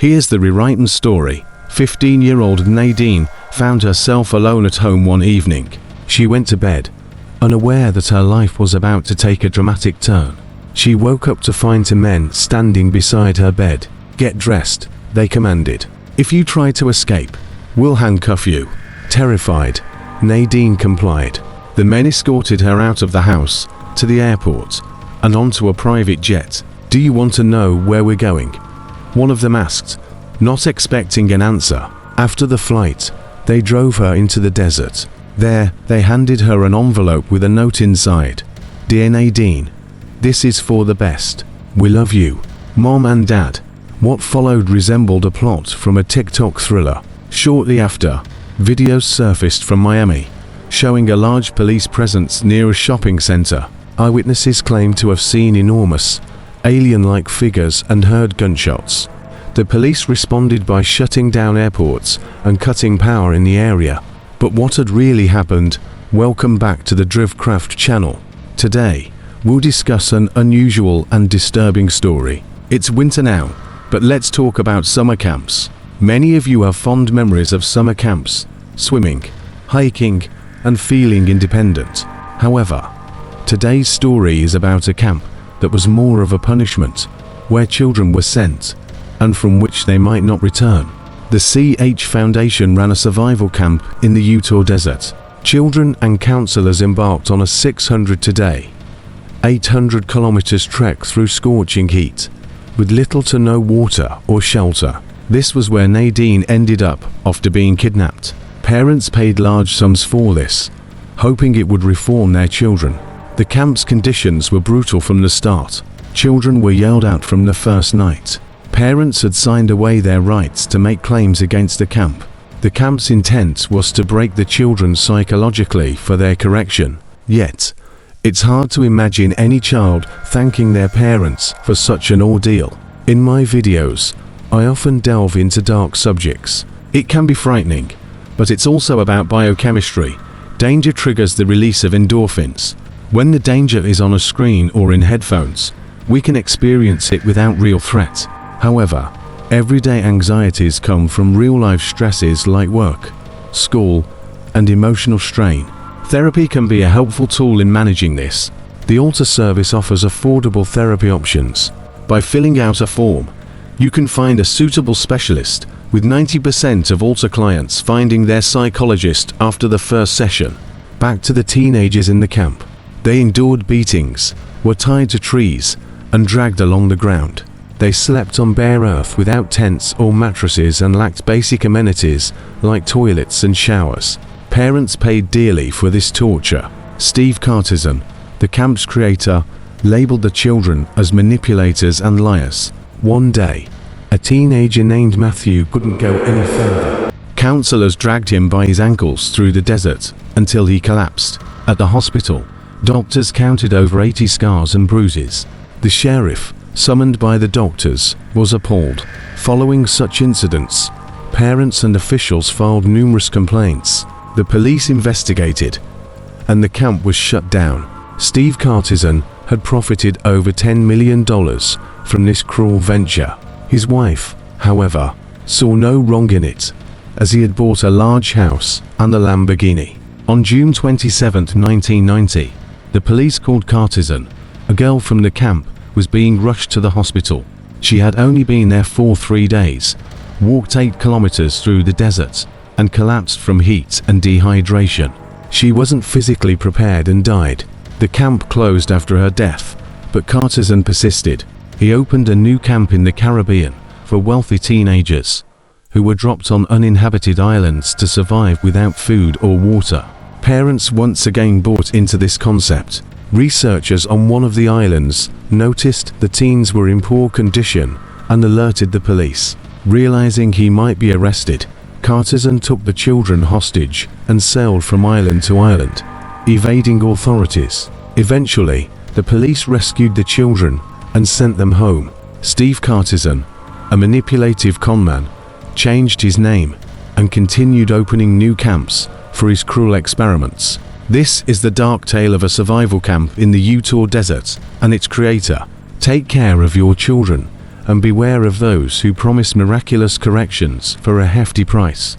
Here's the rewritten story. 15-year-old Nadine found herself alone at home one evening. She went to bed, unaware that her life was about to take a dramatic turn. She woke up to find two men standing beside her bed. "Get dressed," they commanded. "If you try to escape, we'll handcuff you." Terrified, Nadine complied. The men escorted her out of the house, to the airport, and onto a private jet. "Do you want to know where we're going?" one of them asked, not expecting an answer. After the flight, they drove her into the desert. There, they handed her an envelope with a note inside. "Dear Nadine, this is for the best. We love you, Mom and Dad." What followed resembled a plot from a TikTok thriller. Shortly after, videos surfaced from Miami, showing a large police presence near a shopping center. Eyewitnesses claimed to have seen enormous, alien-like figures and heard gunshots. The police responded by shutting down airports and cutting power in the area. But what had really happened? Welcome back to the Drivecraft channel. Today, we'll discuss an unusual and disturbing story. It's winter now, but let's talk about summer camps. Many of you have fond memories of summer camps, swimming, hiking, and feeling independent. However, today's story is about a camp that was more of a punishment, where children were sent, and from which they might not return. The CH Foundation ran a survival camp in the Utah desert. Children and counselors embarked on a 600-day, 800 kilometers trek through scorching heat, with little to no water or shelter. This was where Nadine ended up after being kidnapped. Parents paid large sums for this, hoping it would reform their children. The camp's conditions were brutal from the start. Children were yelled at from the first night. Parents had signed away their rights to make claims against the camp. The camp's intent was to break the children psychologically for their correction. Yet, it's hard to imagine any child thanking their parents for such an ordeal. In my videos, I often delve into dark subjects. It can be frightening, but it's also about biochemistry. Danger triggers the release of endorphins. When the danger is on a screen or in headphones, we can experience it without real threat. However, everyday anxieties come from real-life stresses like work, school, and emotional strain. Therapy can be a helpful tool in managing this. The Alta service offers affordable therapy options. By filling out a form, you can find a suitable specialist, with 90% of Alta clients finding their psychologist after the first session. Back to the teenagers in the camp. They endured beatings, were tied to trees, and dragged along the ground. They slept on bare earth without tents or mattresses and lacked basic amenities like toilets and showers. Parents paid dearly for this torture. Steve Cartisan, the camp's creator, labeled the children as manipulators and liars. One day, a teenager named Matthew couldn't go any further. Counselors dragged him by his ankles through the desert until he collapsed. At the hospital, doctors counted over 80 scars and bruises. The sheriff, summoned by the doctors, was appalled. Following such incidents, parents and officials filed numerous complaints. The police investigated, and the camp was shut down. Steve Cartisan had profited over $10 million from this cruel venture. His wife, however, saw no wrong in it, as he had bought a large house and a Lamborghini. On June 27, 1990, the police called Cartisan. A girl from the camp was being rushed to the hospital. She had only been there for 3 days, walked 8 kilometers through the desert, and collapsed from heat and dehydration. She wasn't physically prepared and died. The camp closed after her death, but Cartisan persisted. He opened a new camp in the Caribbean for wealthy teenagers who were dropped on uninhabited islands to survive without food or water. Parents once again bought into this concept. Researchers on one of the islands noticed the teens were in poor condition and alerted the police. Realizing he might be arrested, Cartisan took the children hostage and sailed from island to island, evading authorities. Eventually, the police rescued the children and sent them home. Steve Cartisan, a manipulative conman, changed his name and continued opening new camps for his cruel experiments. This is the dark tale of a survival camp in the Utah desert and its creator. Take care of your children and beware of those who promise miraculous corrections for a hefty price.